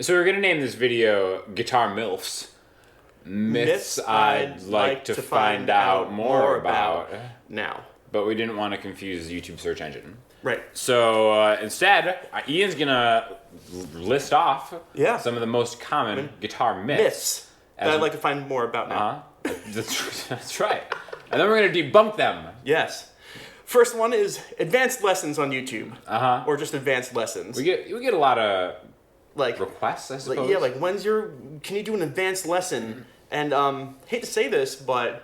So we're gonna name this video Guitar MILFs. Myths I'd like to find out more about. Now. But we didn't want to confuse the YouTube search engine. Right. So instead, Ian's gonna list off some of the most common guitar myths that I'd like to find more about now. That's right. And then we're gonna debunk them. Yes. First one is advanced lessons on YouTube. Or just advanced lessons. We get a lot of like requests, I suppose. Can you do an advanced lesson? And hate to say this, but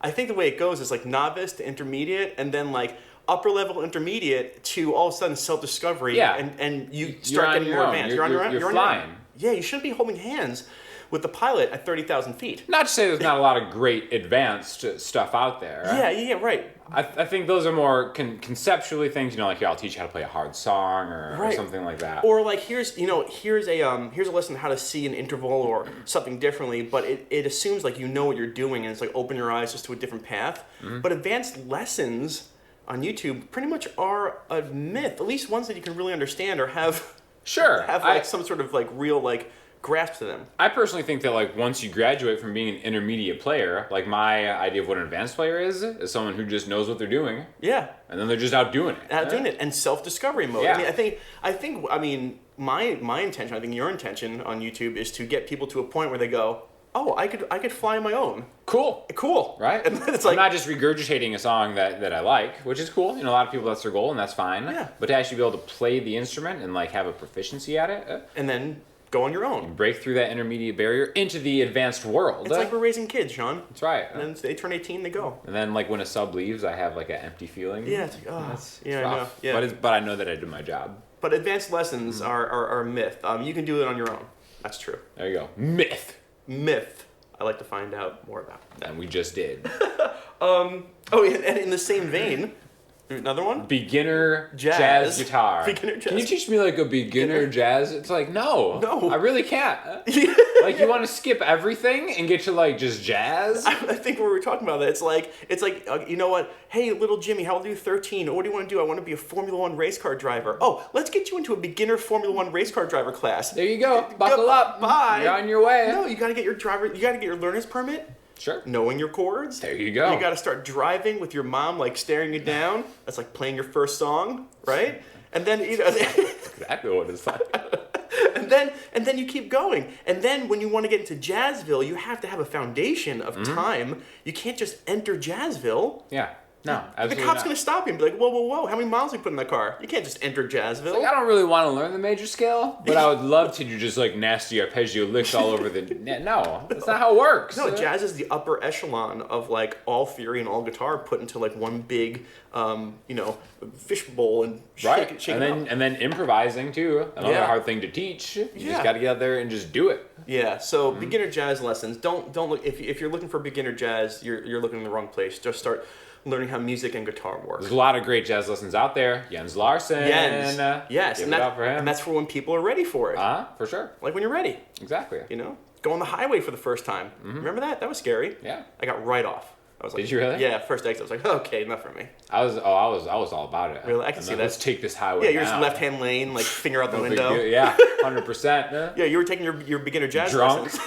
I think the way it goes is like novice to intermediate, and then like upper level intermediate to all of a sudden self-discovery. Yeah. And you start getting more advanced. You're on your own. You're flying. Yeah, you shouldn't be holding hands with the pilot at 30,000 feet. Not to say there's not a lot of great advanced stuff out there. Yeah, right. I think those are more conceptually things, like here, I'll teach you how to play a hard song or something like that. Or like here's a lesson on how to see an interval or something differently, but it assumes like you know what you're doing, and it's like open your eyes just to a different path. But advanced lessons on YouTube pretty much are a myth, at least ones that you can really understand or have some sort of like real like grasp to them. I personally think that like once you graduate from being an intermediate player, like my idea of what an advanced player is someone who just knows what they're doing. Yeah. And then they're just out doing it. And self-discovery mode. Yeah. I mean my intention, I think your intention on YouTube is to get people to a point where they go, "Oh, I could fly on my own." Cool. Right? And then it's I'm not just regurgitating a song that I like, which is cool. A lot of people, that's their goal, and that's fine. Yeah. But to actually be able to play the instrument and like have a proficiency at it. And then go on your own. Break through that intermediate barrier into the advanced world. It's like we're raising kids, Sean. That's right. And then they turn 18, they go. And then like when a sub leaves, I have like an empty feeling. Yeah, it's like, I know. Yeah. But I know that I did my job. But advanced lessons are a myth. You can do it on your own. That's true. There you go. Myth. I'd like to find out more about. And we just did. And in the same vein, another one? Beginner jazz guitar. Beginner jazz. Can you teach me like a beginner jazz? It's like, no. I really can't. Like you want to skip everything and get to like just jazz? I think we were talking about that. It's like you know what? Hey, little Jimmy, how old are you? 13. What do you want to do? I want to be a Formula One race car driver. Oh, let's get you into a beginner Formula One race car driver class. There you go. Buckle up. Bye. You're on your way. No, you got to get your learner's permit. Sure. Knowing your chords. There you go. You got to start driving with your mom, like staring you down. That's like playing your first song, right? And then That's exactly what it's like. and then you keep going. And then when you want to get into Jazzville, you have to have a foundation of time. You can't just enter Jazzville. Yeah. No, absolutely the cop's going to stop you and be like, whoa, how many miles do you put in that car? You can't just enter Jazzville. Like, I don't really want to learn the major scale, but I would love to do just like nasty arpeggio licks all over the... No, that's not how it works. No, jazz is the upper echelon of like all theory and all guitar put into like one big, fishbowl and shake it up. And then improvising too, another hard thing to teach. You just got to get out there and just do it. Yeah, so beginner jazz lessons. Don't look, if you're looking for beginner jazz, you're looking in the wrong place. Just start learning how music and guitar work. There's a lot of great jazz lessons out there. Jens Larson. Yes. Give it up for him. And that's for when people are ready for it. For sure. Like when you're ready. Exactly. Go on the highway for the first time. Remember that? That was scary. Yeah. I got right off. I was like, did you really? Yeah, first exit. I was like, okay, enough for me. I was all about it. Really? I can see that. Let's take this highway. Yeah, you're just left-hand lane, like finger out the window. Yeah, 100%. Yeah, you were taking your beginner jazz lessons.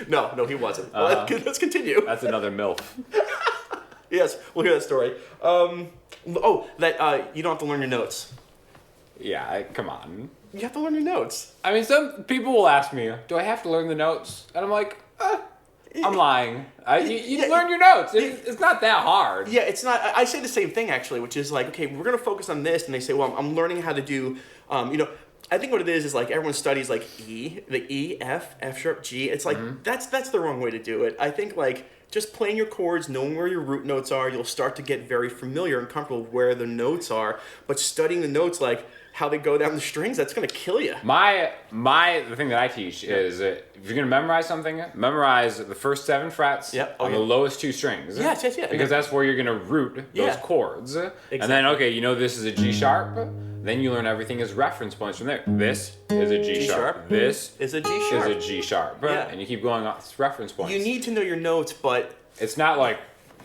No, he wasn't. Well, let's continue. That's another MILF. Yes, we'll hear that story. You don't have to learn your notes. Yeah, come on. You have to learn your notes. I mean, some people will ask me, do I have to learn the notes? And I'm like, I'm lying. You learn your notes. It's not that hard. Yeah, it's not. I say the same thing, actually, which is like, okay, we're going to focus on this. And they say, well, I'm learning how to do, I think what it is like everyone studies like E, F sharp, G. It's like, that's the wrong way to do it. I think like, just playing your chords, knowing where your root notes are, you'll start to get very familiar and comfortable with where the notes are. But studying the notes, like how they go down the strings, that's going to kill you. The thing that I teach is if you're going to memorize something, memorize the first 7 frets on the lowest 2 strings. Yes. Because that's where you're going to root those chords. Exactly. And then, this is a G sharp. Then you learn everything as reference points from there. This is a G sharp. This is a G sharp. Yeah. And you keep going off reference points. You need to know your notes, but it's not like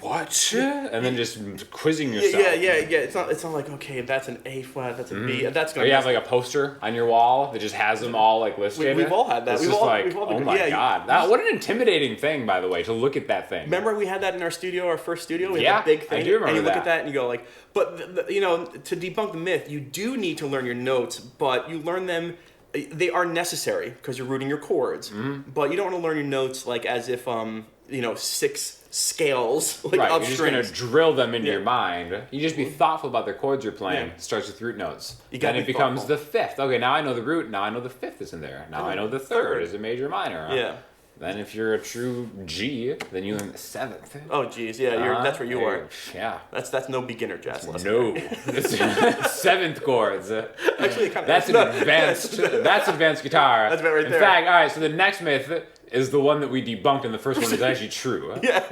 what? And then just quizzing yourself. Yeah. It's not like, okay, that's an A flat, that's a B. That's gonna. Or you have like a poster on your wall that just has them all like listed. We've all had that. It's oh my god, what an intimidating thing, by the way, to look at that thing. Remember we had that in our studio, our first studio. We had that big thing. I do remember and you look that. at that and you go like, but you know, to debunk the myth, you do need to learn your notes, but you learn them. They are necessary because you're rooting your chords, but you don't want to learn your notes like as if 6 scales like right, up you're just strings. gonna drill them into your mind. You just be thoughtful about the chords you're playing. It starts with root notes. Then it becomes the fifth. Okay, now I know the root. Now I know the fifth is in there. Now I know the third is a major minor. Yeah. Then if you're a true G, then you learn the seventh. Oh geez, yeah, that's where you are. Yeah. That's no beginner jazz lesson. No, it's seventh chords. Actually, it kind of that's advanced. That's advanced guitar. That's about right there. In fact, all right. So the next myth is the one that we debunked, and the first one is actually true. Yeah.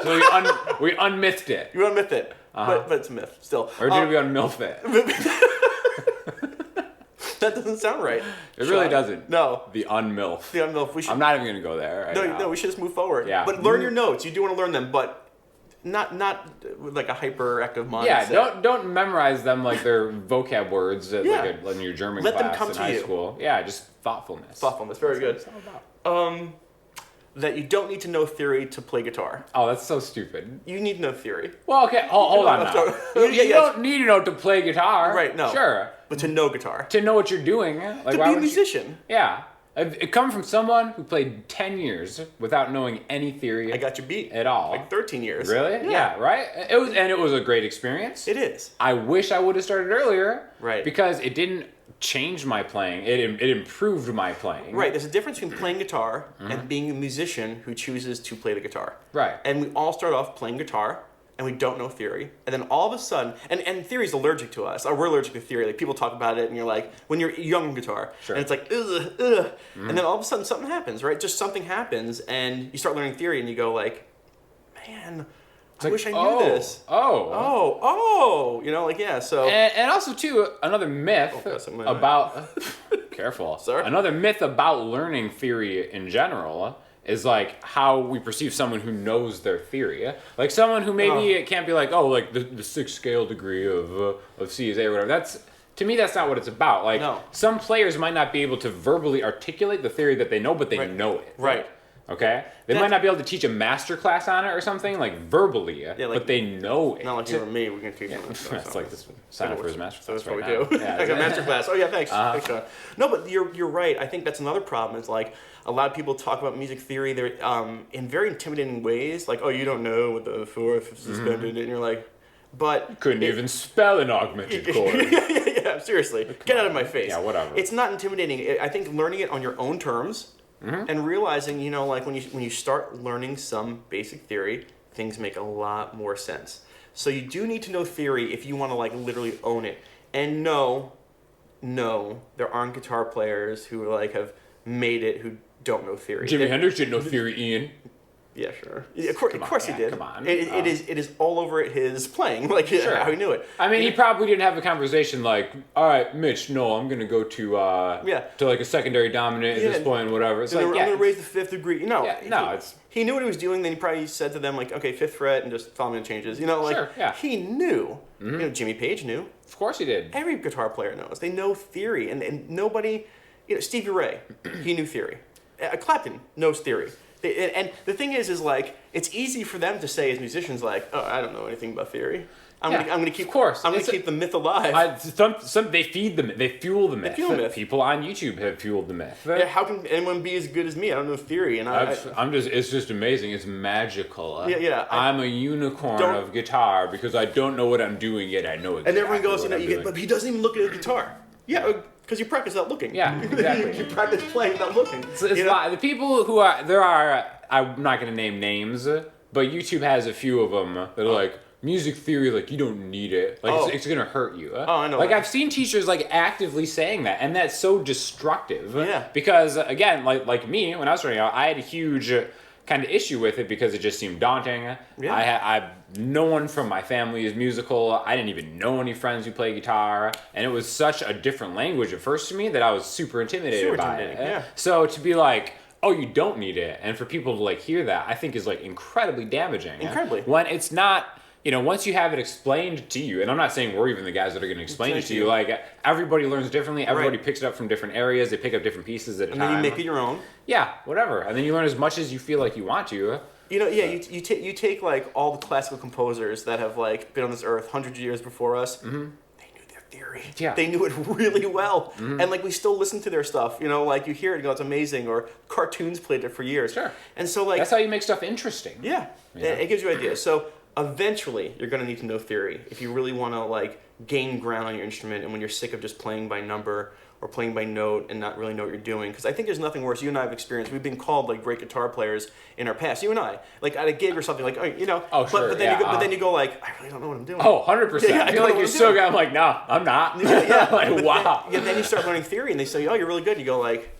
So we unmythed it. You unmyth it, but it's a myth still. Or did we unmilf it? That doesn't sound right. It really doesn't. No. The unmilf. The unmilf. We should. I'm not even gonna go there. No, we should just move forward. Yeah. But learn your notes. You do want to learn them, but not with like a hyperactive mindset. Yeah. Don't memorize them like they're vocab words like in your German Let class them come in to high you. school. Yeah, just thoughtfulness. Thoughtfulness. Very good. That's what it's all about. That you don't need to know theory to play guitar. Oh, that's so stupid. You need to know theory. Well, okay, hold on now. You don't need to know to play guitar. Right, no. Sure. But to know guitar. To know what you're doing. Like, To be a musician. Yeah. It comes from someone who played 10 years without knowing any theory I got you beat. at all. Like 13 years. Really? Yeah, right? It was a great experience. It is. I wish I would have started earlier. Right. Because it didn't change my playing. It improved my playing. Right. There's a difference between playing guitar and being a musician who chooses to play the guitar. Right. And we all start off playing guitar and we don't know theory. And then all of a sudden, and theory's allergic to us. Or we're allergic to theory. Like people talk about it and you're like, when you're young in guitar, Sure. and it's like, ugh. And then all of a sudden something happens, right? Just something happens and you start learning theory and you go like, man, I wish I knew this. Oh. So. And also, too, another myth about... Careful. Sorry? Another myth about learning theory in general is like how we perceive someone who knows their theory. Like someone who maybe it can't be like, like the sixth scale degree of C is A or whatever. To me, that's not what it's about. Like some players might not be able to verbally articulate the theory that they know, but they know it. Right. Okay? They might not be able to teach a master class on it or something, like verbally, but they know it. Not like you or me, we can teach them. It's like this sign up for his master class. So that's what right we now. do. Yeah, I got master class. Oh yeah, thanks. Thanks, Sean. No, but you're right. I think that's another problem. Is like a lot of people talk about music theory. They're in very intimidating ways. Like, oh, you don't know what the fourth suspended, and you're like, but couldn't even spell an augmented chord. yeah. Seriously, get out of my face. Yeah, whatever. It's not intimidating. I think learning it on your own terms. And realizing, like when you start learning some basic theory, things make a lot more sense. So you do need to know theory if you want to like literally own it. And no, there aren't guitar players who like have made it who don't know theory. Jimi Hendrix didn't know theory, Ian. Yeah, sure. Of course he did. Come on. It is all over his playing, like how he knew it. I mean, he probably didn't have a conversation like, all right, Mitch, no, I'm going to go to like a secondary dominant at this point, whatever. It's like, I'm going to raise the fifth degree. No, he knew what he was doing. Then he probably said to them like, okay, fifth fret, and just follow me the changes. He knew. Jimmy Page knew. Of course he did. Every guitar player knows. They know theory, and nobody, Stevie Ray, he knew theory. Clapton knows theory. And the thing is like it's easy for them to say as musicians like, oh, I don't know anything about theory. I'm gonna keep. Of course, I'm gonna keep the myth alive. They feed them. They fuel the myth. People on YouTube have fueled the myth. Yeah, how can anyone be as good as me? I don't know theory, and It's just amazing. It's magical. I'm a unicorn of guitar because I don't know what I'm doing yet. I know exactly. And everyone goes, but he doesn't even look at the guitar. Yeah. Because you practice without looking. Yeah, exactly. You practice playing without looking. The people who I'm not going to name names, but YouTube has a few of them that are like, music theory, like, you don't need it. Like, it's going to hurt you. Oh, I know. Like, I've seen teachers, like, actively saying that, and that's so destructive. Yeah. Because, again, like me, when I was starting out, I had a huge kind of issue with it because it just seemed daunting. Yeah. No one from my family is musical. I didn't even know any friends who play guitar, and it was such a different language at first to me that I was super intimidated by it. Yeah. So to be like, oh, you don't need it. And for people to like hear that, I think is like incredibly damaging. Incredibly. When it's not, once you have it explained to you, and I'm not saying we're even the guys that are going to explain it to you, like everybody learns differently, everybody picks it up from different areas, they pick up different pieces at a time. And then you make it your own. Yeah, whatever. And then you learn as much as you feel like you want to. You take like all the classical composers that have like been on this earth hundreds of years before us. They knew their theory. Yeah. They knew it really well, and like we still listen to their stuff. Like you hear it and go, it's amazing. Or cartoons played it for years. Sure. And so like that's how you make stuff interesting. Yeah. It gives you ideas. So eventually you're going to need to know theory if you really want to like gain ground on your instrument, and when you're sick of just playing by number or playing by note and not really know what you're doing. Because I think there's nothing worse. You and I have experienced. We've been called like great guitar players in our past. You and I, like at a gig or something, like Oh, sure. But then you go like, I really don't know what I'm doing. Oh, 100%. Yeah, I feel like you're so good. I'm like, no, I'm not. Like, wow. Then you start learning theory, and they say, oh, you're really good. And you go like,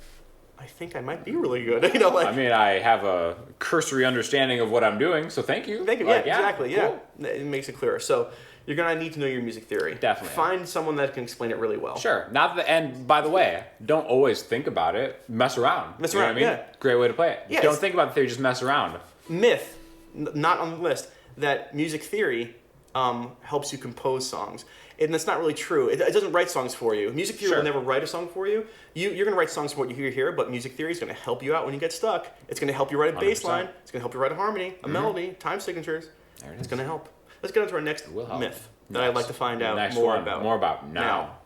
I think I might be really good. Like. I mean, I have a cursory understanding of what I'm doing, so thank you. Thank you. Like, Exactly. Cool. Yeah. It makes it clearer. So. You're going to need to know your music theory. Definitely. Find someone that can explain it really well. Sure. And by the way, don't always think about it. Mess around. Mess You know around, what I mean? yeah. Great way to play it. Yeah, Don't think about the theory, just mess around. Myth, not on the list, that music theory helps you compose songs. And that's not really true. It doesn't write songs for you. Music theory will never write a song for you. You're going to write songs for what you hear here, but music theory is going to help you out when you get stuck. It's going to help you write a bass line. It's going to help you write a harmony, a melody, time signatures. There it is. It's going to help. Let's get on to our next myth that I'd like to find out more about now.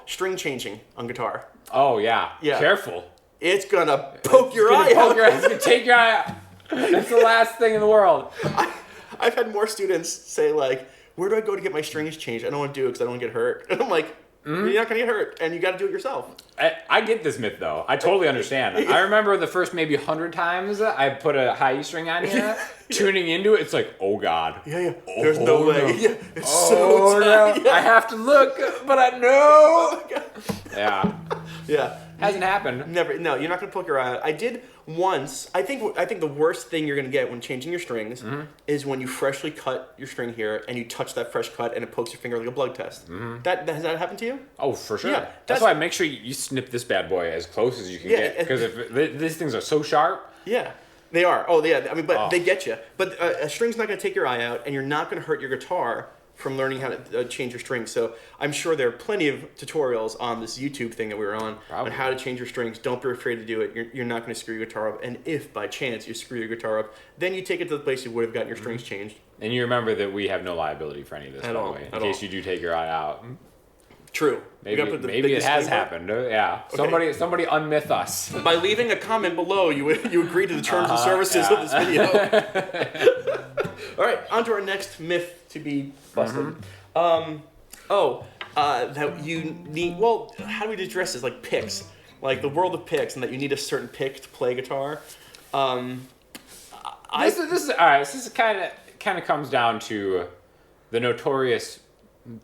String changing on guitar. Oh, yeah. Careful. It's going to poke your eye out. It's going to take your eye out. That's the last thing in the world. I've had more students say, like, where do I go to get my strings changed? I don't want to do it because I don't want to get hurt. And I'm like, you're not going to get hurt, and you got to do it yourself. I get this myth, though. I totally understand. I remember the first maybe 100 times I put a high E string on here, tuning into it, it's like, oh, God. Yeah. There's no way. No. Yeah, it's so tight. No. Yeah. I have to look, but I know. Oh, my God. Yeah. Yeah. Hasn't happened. Never. No, you're not going to poke your eye out. I did once. I think the worst thing you're going to get when changing your strings is when you freshly cut your string here and you touch that fresh cut and it pokes your finger like a blood test. Has that happened to you? Oh, for sure. Yeah, that's why I make sure you snip this bad boy as close as you can get, because these things are so sharp. Yeah. They are. Oh, yeah. I mean, but they get you. But a string's not going to take your eye out, and you're not going to hurt your guitar from learning how to change your strings. So I'm sure there are plenty of tutorials on this YouTube thing that we were on how to change your strings. Don't be afraid to do it. You're not going to screw your guitar up. And if by chance you screw your guitar up, then you take it to the place you would have gotten your strings changed. And you remember that we have no liability for any of this, by the way, in case you do take your eye out. True. Maybe it has happened. Yeah. Okay. Somebody unmyth us. By leaving a comment below, you agree to the terms and services of this video. All right, on to our next myth to be busted. That you need. Well, how do we address this? Like picks, like the world of picks, and that you need a certain pick to play guitar. This is all right. This is kind of comes down to the notorious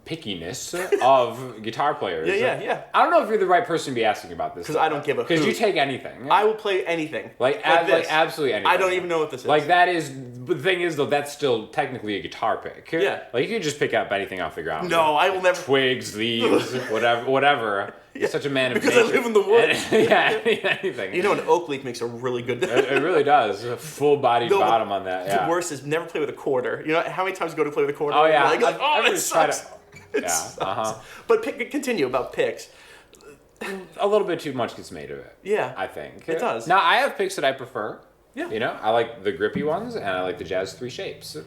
pickiness of guitar players. Yeah. I don't know if you're the right person to be asking about this. Because I don't give a hoot. Because you take anything. I will play anything. Like absolutely anything. I don't even know what this is. Like that is, but the thing is though, that's still technically a guitar pick. Yeah. Like you can just pick up anything off the ground. No, I will never. Twigs, leaves, whatever. You're such a man of because nature. I live in the woods. Anything. You know, an oak leaf makes a really good. It really does. A full-bodied bottom on that. Yeah. The worst is never play with a quarter. You know how many times you go to play with a quarter? Oh yeah. It sucks. It sucks. But continue about picks. A little bit too much gets made of it. Yeah. I think it does. Now I have picks that I prefer. Yeah. You know, I like the grippy ones and I like the jazz 3 shapes.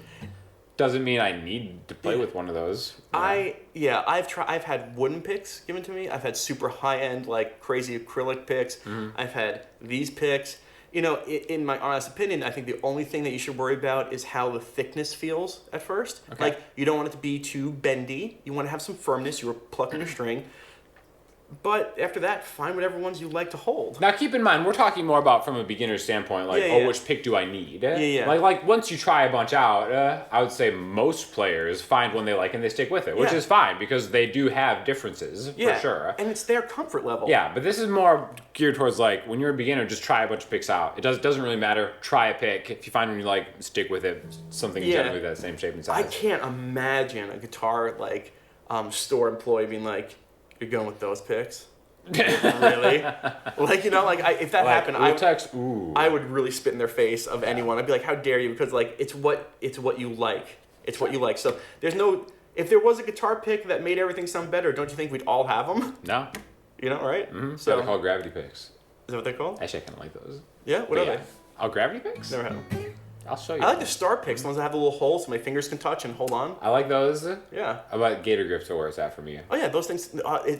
Doesn't mean I need to play with one of those. I've had wooden picks given to me. I've had super high end, like crazy acrylic picks. I've had these picks. You know, in my honest opinion, I think the only thing that you should worry about is how the thickness feels at first. Okay. Like, you don't want it to be too bendy. You want to have some firmness. You were plucking a string. But after that, find whatever ones you like to hold. Now, keep in mind, we're talking more about from a beginner standpoint, like, which pick do I need? Yeah. Like once you try a bunch out, I would say most players find one they like and they stick with it, which is fine because they do have differences, for sure. And it's their comfort level. Yeah, but this is more geared towards, like, when you're a beginner, just try a bunch of picks out. It doesn't really matter. Try a pick. If you find one you like, stick with it. Something generally that same shape and size. I can't imagine a guitar, like, store employee being like, you're going with those picks? Really? Like, you know, like if that Like, happened, ooh. I would really spit in their face of anyone. I'd be like, how dare you? Because like it's what you like. It's what you like. So there's no. If there was a guitar pick that made everything sound better, don't you think we'd all have them? No. You know, right? Mm-hmm. So they're called gravity picks. Is that what they're called? Actually, I kind of like those. Yeah. What are they? Oh, gravity picks? Never had them. I'll show you. I like the star picks, the ones that have the little holes so my fingers can touch and hold on. I like those. Yeah. How about gator grips are where it's at for me? Oh yeah, those things.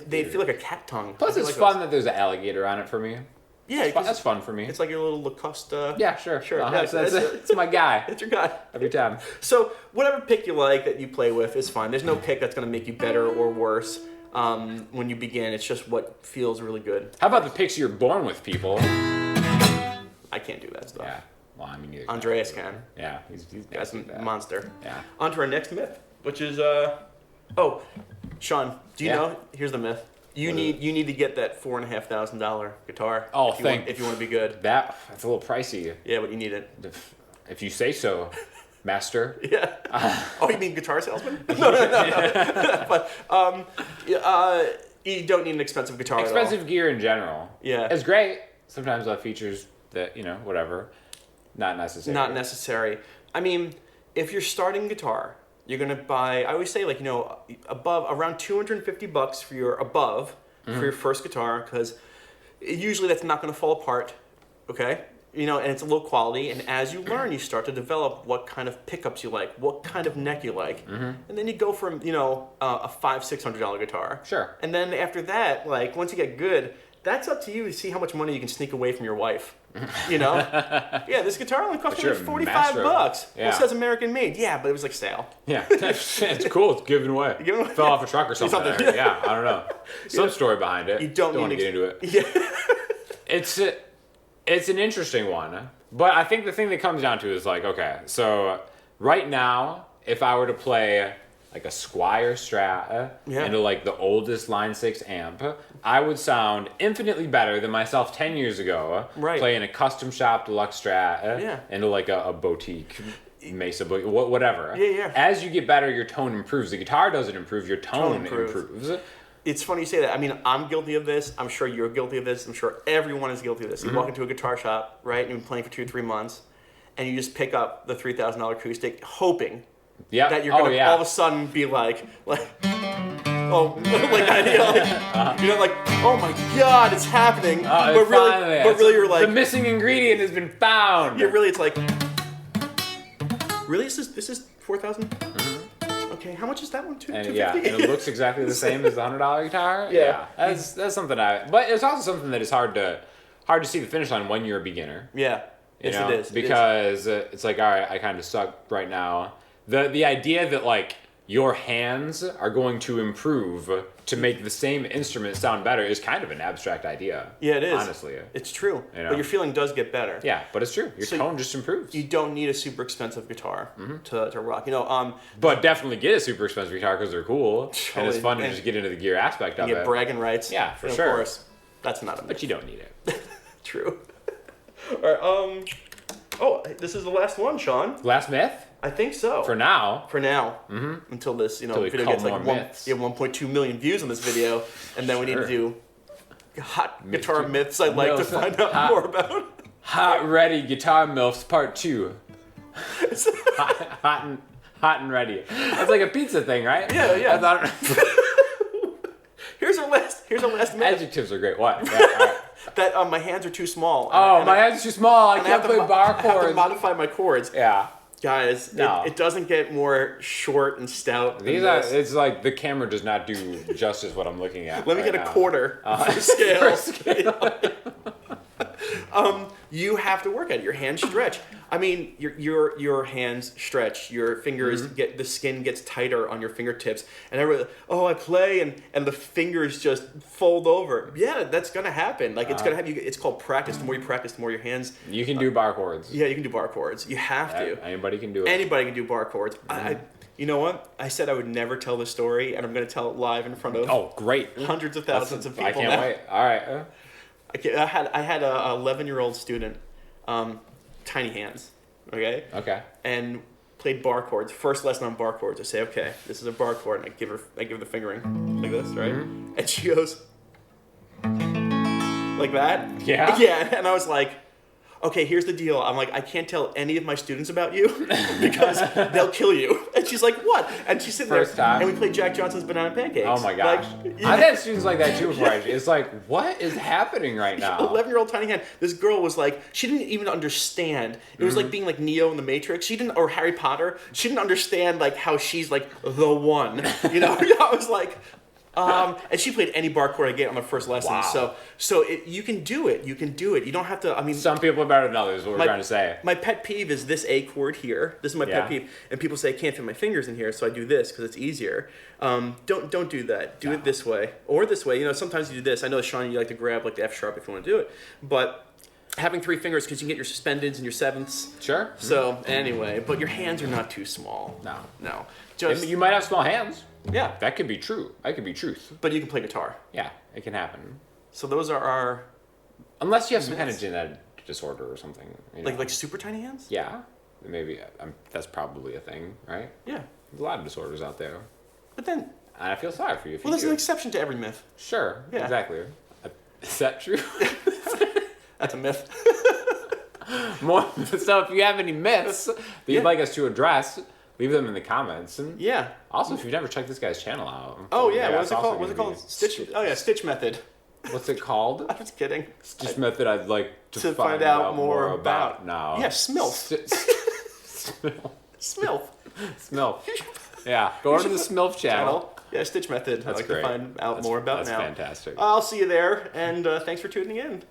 They feel like a cat tongue. Plus, I it's like fun those. that there's an alligator on it for me. Yeah, That's fun for me. It's like your little Lacoste. Yeah, sure. Sure. Uh-huh. Yeah, It's my guy. It's your guy. Every time. So whatever pick you like that you play with is fine. There's no pick that's going to make you better or worse when you begin. It's just what feels really good. How about the picks you're born with, people? I can't do that stuff. Yeah. Well, I mean, neither Andreas can. Yeah, he's That's nasty a with that. monster. Yeah. On to our next myth, which is Sean, do you know? Here's the myth. You need to get that $4,500 guitar. Oh, if you want to be good. That's a little pricey. Yeah, but you need it. If you say so, master. Yeah. Oh, you mean guitar salesman? No. But you don't need an expensive guitar at all. Expensive gear in general. Yeah. It's great. Sometimes have features that, whatever. Not necessary. Not necessary. I mean, if you're starting guitar, you're gonna buy. I always say around $250 for your for your first guitar, because usually that's not gonna fall apart. Okay. And it's a low quality, and as you learn, you start to develop what kind of pickups you like, what kind of neck you like, and then you go from a $500-600 guitar. Sure. And then after that, like once you get good, that's up to you to see how much money you can sneak away from your wife. Yeah, this guitar only cost me like $45. Yeah. Well, it says American made. Yeah, but it was like stale. Yeah, it's cool. It's given away. Fell off a truck or something. Yeah, I don't know. Some story behind it. You don't want to get into it. Yeah. It's an interesting one, but I think the thing that comes down to is like, okay, so right now, if I were to play like a Squier Strat into like the oldest Line 6 amp, I would sound infinitely better than myself 10 years ago playing a custom shop deluxe Strat into like a boutique Mesa, whatever. Yeah. As you get better, your tone improves. The guitar doesn't improve, your tone improves. It's funny you say that. I mean, I'm guilty of this. I'm sure you're guilty of this. I'm sure everyone is guilty of this. You walk into a guitar shop, right, and you've been playing for 2 or 3 months, and you just pick up the $3,000 acoustic, hoping that you're gonna all of a sudden be like that idea, like oh my god, it's happening. But really, you're like the missing ingredient has been found. Yeah, really, it's like really, this is $4,000. Okay, how much is that one? And it looks exactly the same as the $100 guitar. Yeah. That's something but it's also something that is hard to see the finish line when you're a beginner. Yeah, yes, it is. Because it's like, all right, I kind of suck right now. The idea that like your hands are going to improve to make the same instrument sound better is kind of an abstract idea. Yeah, it is. Honestly, it's true. But your feeling does get better. Yeah, but it's true. Your tone just improves. You don't need a super expensive guitar to rock. But definitely get a super expensive guitar because they're cool and it's fun to just get into the gear aspect of it. Get bragging rights. Yeah, for sure. Of course, that's not a myth. But you don't need it. True. All right. This is the last one, Sean. Last myth? I think so. For now. Until this, video gets like 1.2 million views on this video, and then we need to do hot guitar myths I'd like to find out more about. Hot Ready Guitar Milfs Part 2. hot and ready. That's like a pizza thing, right? Yeah. I thought Here's our last myth. Adjectives are great. What? Yeah, all right. That my hands are too small. My hands are too small. I can't play bar chords. I have to modify my chords. Yeah. Guys, it doesn't get more short and stout than this. It's like the camera does not do justice what I'm looking at. Let me get a quarter for scale. You have to work at it. Your hands stretch. I mean, your hands stretch. Your fingers the skin gets tighter on your fingertips, and everybody, I play, and the fingers just fold over. Yeah, that's gonna happen. Like it's gonna have you. It's called practice. The more you practice, the more your hands. You can do bar chords. Yeah, you can do bar chords. You have to. Anybody can do it. Anybody can do bar chords. You know what? I said I would never tell this story, and I'm gonna tell it live in front of. Oh, great! Hundreds of thousands of people. I can't wait. All right. I had a 11-year-old student, tiny hands, okay? Okay. And played bar chords. First lesson on bar chords. I say, okay, this is a bar chord, and I give her the fingering like this, right? And she goes, like that. Yeah? Yeah, and I was like, okay, here's the deal. I'm like, I can't tell any of my students about you because they'll kill you. And she's like, what? And she's sitting First there, time. and we played Jack Johnson's Banana Pancakes. Oh my gosh. Like, I've had students like that too before. It's like, what is happening right now? 11-year-old tiny hand. This girl was like, she didn't even understand. It was like being like Neo in the Matrix. She didn't, or Harry Potter. She didn't understand like how she's like the one. You know, I was like, and she played any bar chord I get on the first lesson. Wow. So you can do it. You can do it. You don't have to. I mean, Some people are better than others, is what we're trying to say. my pet peeve is this A chord here. This is my Yeah. pet peeve, and people say I can't fit my fingers in here, so I do this because it's easier. Don't do that. Do it this way or this way. You know, sometimes you do this. I know, Sean, you like to grab like the F sharp if you want to do it, but having 3 fingers because you can get your suspendeds and your sevenths. Sure. So anyway, but your hands are not too small. No. Just You might have small hands. yeah. That could be true. That could be truth. But you can play guitar. Yeah, it can happen. So those are our Unless you have some kind of genetic disorder or something. You know? like super tiny hands. Yeah, maybe that's probably a thing, right? Yeah. There's a lot of disorders out there. But then, And I feel sorry for you if well, you there's do. an exception to every myth. Sure, Yeah. exactly. Is that true? That's a myth. More. So if you have any myths that you'd like us to address, leave them in the comments. And Yeah. also, if you've never checked this guy's channel out. Oh yeah. that's What's it also called? What's it gonna called? be- Stitch. Oh yeah, Stitch method. What's it called? I'm just kidding. Just method I'd like To find out more about. now. Yeah, Smilf. Smilf. Smilf. Smilf. Yeah, go over to the Smilf channel. Yeah, Stitch method. That's I'd like great. to find out more about That's now. fantastic. I'll see you there, and thanks for tuning in.